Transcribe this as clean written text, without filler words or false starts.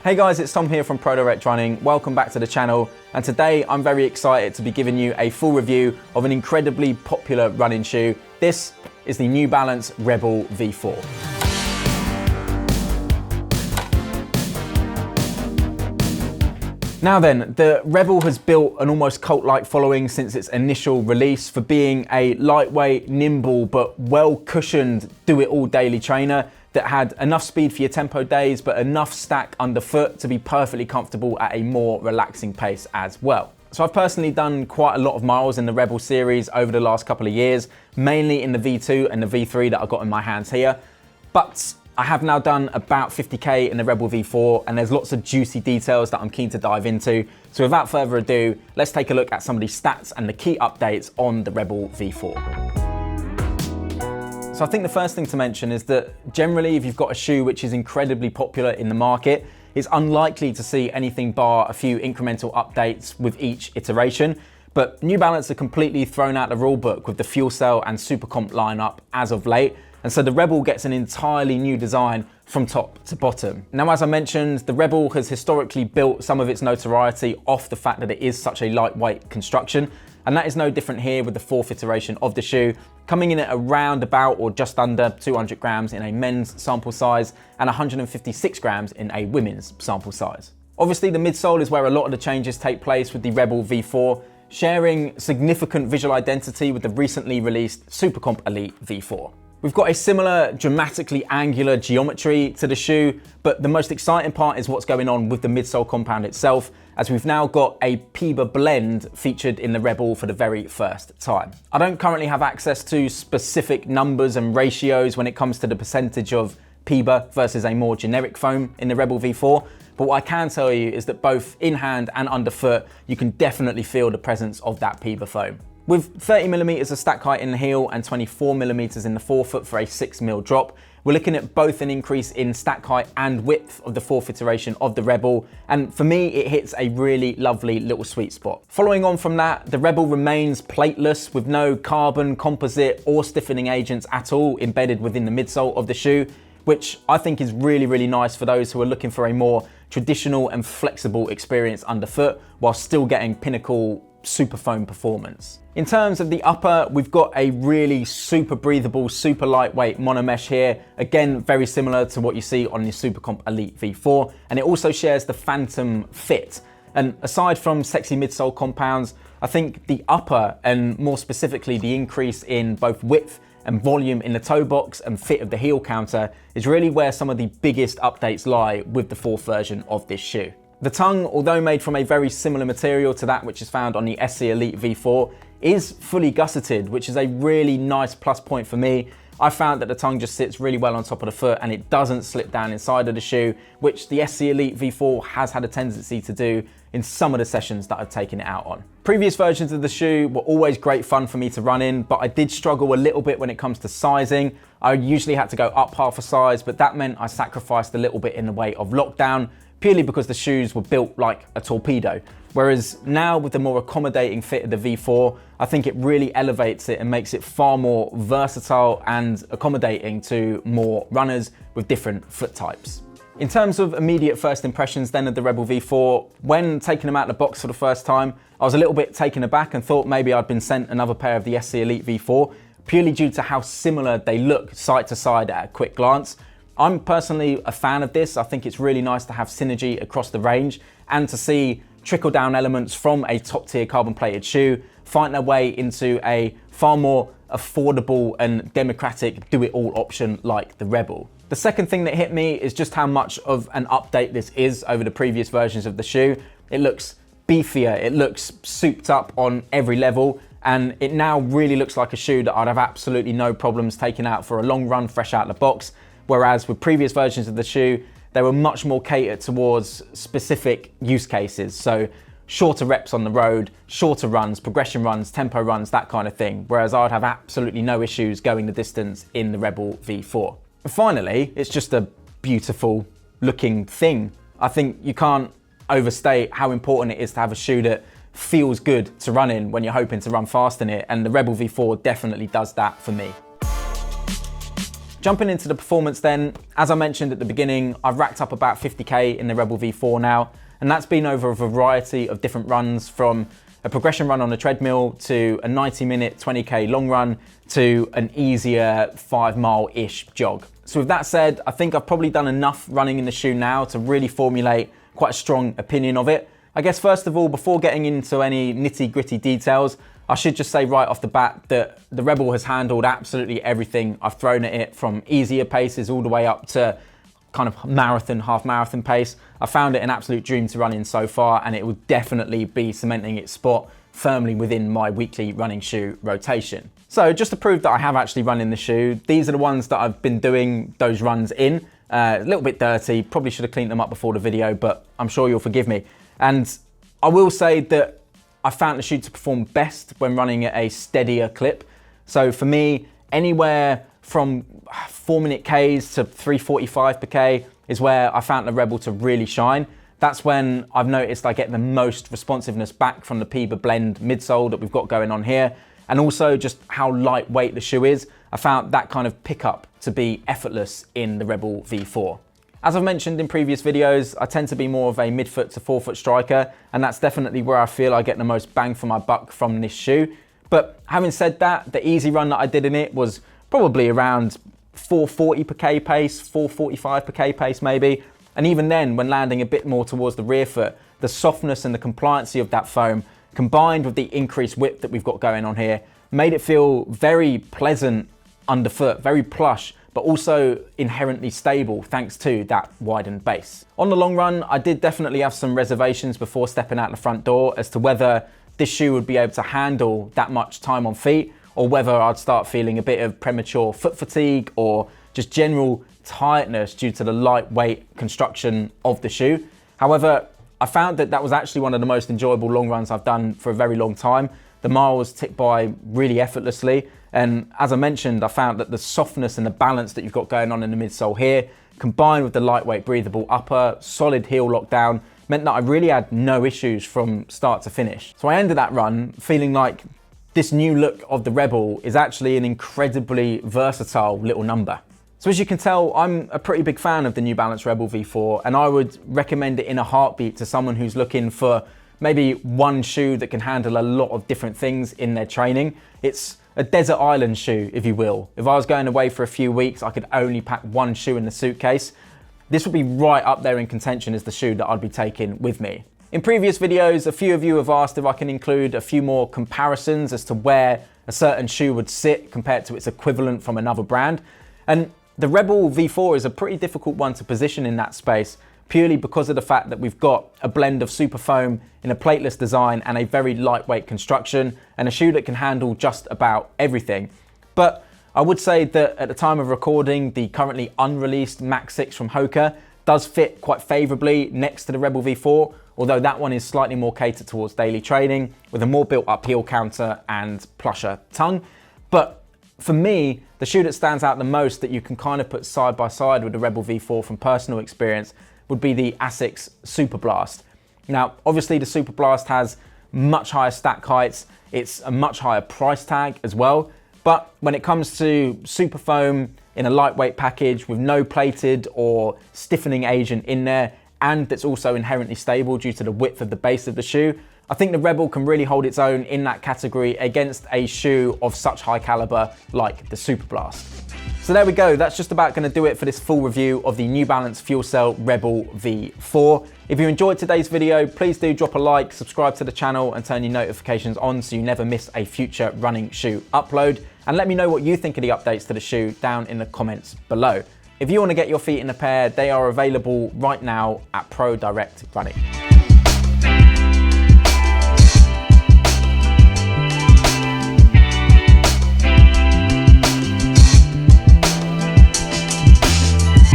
Hey guys, it's Tom here from Pro Direct Running. Welcome back to the channel. And today I'm very excited to be giving you a full review of an incredibly popular running shoe. This is the New Balance Rebel V4. Now then, the Rebel has built an almost cult-like following since its initial release for being a lightweight, nimble, but well-cushioned do-it-all daily trainer that had enough speed for your tempo days, but enough stack underfoot to be perfectly comfortable at a more relaxing pace as well. So I've personally done quite a lot of miles in the Rebel series over the last couple of years, mainly in the V2 and the V3 that I've got in my hands here. But I have now done about 50k in the Rebel V4, and there's lots of juicy details that I'm keen to dive into. So without further ado, let's take a look at some of the stats and the key updates on the Rebel V4. So I think the first thing to mention is that generally if you've got a shoe which is incredibly popular in the market, it's unlikely to see anything bar a few incremental updates with each iteration. But New Balance have completely thrown out the rule book with the Fuel Cell and Super Comp lineup as of late. And so the Rebel gets an entirely new design from top to bottom. Now, as I mentioned, the Rebel has historically built some of its notoriety off the fact that it is such a lightweight construction. And that is no different here with the fourth iteration of the shoe, coming in at around about or just under 200 grams in a men's sample size and 156 grams in a women's sample size. Obviously, the midsole is where a lot of the changes take place with the Rebel V4, sharing significant visual identity with the recently released Super Comp Elite V4. We've got a similar dramatically angular geometry to the shoe, but the most exciting part is what's going on with the midsole compound itself, as we've now got a PIBA blend featured in the Rebel for the very first time. I don't currently have access to specific numbers and ratios when it comes to the percentage of PIBA versus a more generic foam in the Rebel V4, but what I can tell you is that both in hand and underfoot, you can definitely feel the presence of that PIBA foam. With 30mm of stack height in the heel and 24mm in the forefoot for a 6mm drop, we're looking at both an increase in stack height and width of the fourth iteration of the Rebel, and for me it hits a really lovely little sweet spot. Following on from that, the Rebel remains plateless with no carbon, composite or stiffening agents at all embedded within the midsole of the shoe, which I think is really nice for those who are looking for a more traditional and flexible experience underfoot while still getting pinnacle super foam performance. In terms of the upper, we've got a really super breathable, super lightweight monomesh here. Again, very similar to what you see on the Super Comp Elite V4, and it also shares the Phantom fit. And aside from sexy midsole compounds, I think the upper, and more specifically the increase in both width and volume in the toe box and fit of the heel counter, is really where some of the biggest updates lie with the fourth version of this shoe. The tongue, although made from a very similar material to that which is found on the SC Elite V4, is fully gusseted, which is a really nice plus point for me. I found that the tongue just sits really well on top of the foot and it doesn't slip down inside of the shoe, which the SC Elite V4 has had a tendency to do in some of the sessions that I've taken it out on. Previous versions of the shoe were always great fun for me to run in, but I did struggle a little bit when it comes to sizing. I usually had to go up half a size, but that meant I sacrificed a little bit in the way of lockdown, purely because the shoes were built like a torpedo. Whereas now with the more accommodating fit of the V4, I think it really elevates it and makes it far more versatile and accommodating to more runners with different foot types. In terms of immediate first impressions then of the Rebel V4, when taking them out of the box for the first time, I was a little bit taken aback and thought maybe I'd been sent another pair of the SC Elite V4, purely due to how similar they look side to side at a quick glance. I'm personally a fan of this. I think it's really nice to have synergy across the range and to see trickle down elements from a top tier carbon plated shoe find their way into a far more affordable and democratic do it all option like the Rebel. The second thing that hit me is just how much of an update this is over the previous versions of the shoe. It looks beefier, it looks souped up on every level, and it now really looks like a shoe that I'd have absolutely no problems taking out for a long run fresh out of the box. Whereas with previous versions of the shoe, they were much more catered towards specific use cases. So shorter reps on the road, shorter runs, progression runs, tempo runs, that kind of thing. Whereas I'd have absolutely no issues going the distance in the Rebel V4. And finally, it's just a beautiful looking thing. I think you can't overstate how important it is to have a shoe that feels good to run in when you're hoping to run fast in it. And the Rebel V4 definitely does that for me. Jumping into the performance then, as I mentioned at the beginning, I've racked up about 50k in the Rebel V4 now, and that's been over a variety of different runs, from a progression run on a treadmill to a 90-minute 20k long run to an easier 5-mile-ish jog. So with that said, I think I've probably done enough running in the shoe now to really formulate quite a strong opinion of it. I guess first of all, before getting into any nitty-gritty details, I should just say right off the bat that the Rebel has handled absolutely everything I've thrown at it, from easier paces all the way up to kind of marathon, half marathon pace. I found it an absolute dream to run in so far, and it will definitely be cementing its spot firmly within my weekly running shoe rotation. So just to prove that I have actually run in the shoe, these are the ones that I've been doing those runs in. A little bit dirty, probably should have cleaned them up before the video, but I'm sure you'll forgive me. And I will say that I found the shoe to perform best when running at a steadier clip. So for me, anywhere from 4-minute Ks to 3:45 per K is where I found the Rebel to really shine. That's when I've noticed I get the most responsiveness back from the PIBA Blend midsole that we've got going on here. And also just how lightweight the shoe is. I found that kind of pickup to be effortless in the Rebel V4. As I've mentioned in previous videos, I tend to be more of a midfoot to forefoot striker, and that's definitely where I feel I get the most bang for my buck from this shoe. But having said that, the easy run that I did in it was probably around 4:40 per K pace, 4:45 per K pace maybe. And even then, when landing a bit more towards the rear foot, the softness and the compliancy of that foam, combined with the increased width that we've got going on here, made it feel very pleasant underfoot, very plush, but also inherently stable thanks to that widened base. On the long run, I did definitely have some reservations before stepping out the front door as to whether this shoe would be able to handle that much time on feet, or whether I'd start feeling a bit of premature foot fatigue or just general tiredness due to the lightweight construction of the shoe. However, I found that that was actually one of the most enjoyable long runs I've done for a very long time. The miles ticked by really effortlessly. And as I mentioned, I found that the softness and the balance that you've got going on in the midsole here, combined with the lightweight breathable upper, solid heel lockdown, meant that I really had no issues from start to finish. So I ended that run feeling like this new look of the Rebel is actually an incredibly versatile little number. So as you can tell, I'm a pretty big fan of the New Balance Rebel V4, and I would recommend it in a heartbeat to someone who's looking for maybe one shoe that can handle a lot of different things in their training. It's a desert island shoe, if you will. If I was going away for a few weeks, I could only pack one shoe in the suitcase. This would be right up there in contention as the shoe that I'd be taking with me. In previous videos, a few of you have asked if I can include a few more comparisons as to where a certain shoe would sit compared to its equivalent from another brand. And the Rebel V4 is a pretty difficult one to position in that space, purely because of the fact that we've got a blend of super foam in a plateless design and a very lightweight construction, and a shoe that can handle just about everything. But I would say that at the time of recording, the currently unreleased Max 6 from Hoka does fit quite favorably next to the Rebel V4, although that one is slightly more catered towards daily training with a more built up heel counter and plusher tongue. But for me, the shoe that stands out the most that you can kind of put side by side with the Rebel V4 from personal experience would be the Asics Superblast. Now, obviously the Superblast has much higher stack heights, it's a much higher price tag as well, but when it comes to super foam in a lightweight package with no plated or stiffening agent in there, and that's also inherently stable due to the width of the base of the shoe, I think the Rebel can really hold its own in that category against a shoe of such high caliber like the Superblast. So there we go, that's just about going to do it for this full review of the New Balance FuelCell Rebel V4. If you enjoyed today's video, please do drop a like, subscribe to the channel and turn your notifications on so you never miss a future running shoe upload. And let me know what you think of the updates to the shoe down in the comments below. If you want to get your feet in a pair, they are available right now at Pro Direct Running.